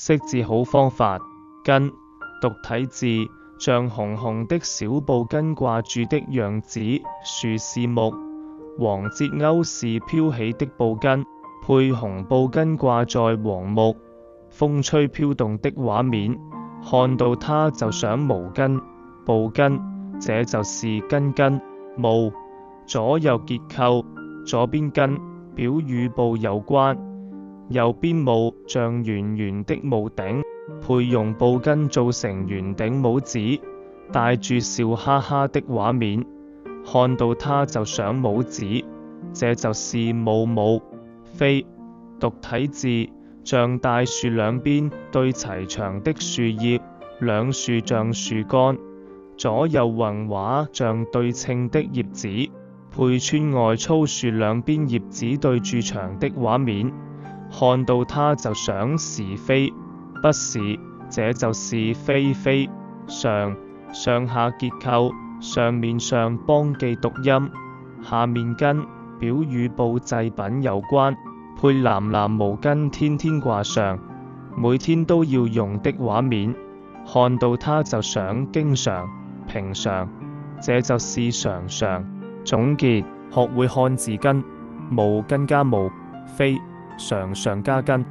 識字好方法。根，獨體字，像紅紅的小布根掛住的樣子。樹是木，黃節鈎是飄起的布根，配紅布根掛在黃木，風吹飄動的畫面，看到它就想毛巾、布巾，這就是根根。帽，左右結構，左邊根表與布有關，右邊帽像圓圓的帽頂，配用布巾做成圓頂帽子，帶住笑哈哈的畫面，看到它就想帽子，這就是帽帽。飛，獨體字，像大樹兩邊對齊長的樹葉，兩樹像樹幹，左右橫畫像對稱的葉子，配穿外粗樹兩邊葉子對住牆的畫面，看到它就想是飛，不是，這就是飛飛。上，上下結構，上面上幫記讀音，下面根表與布製品有關，配藍藍毛巾天天掛上，每天都要用的畫面，看到它就想經常、平常，這就是常常。總結，學會漢字根，毛巾加毛，飛，常常加根。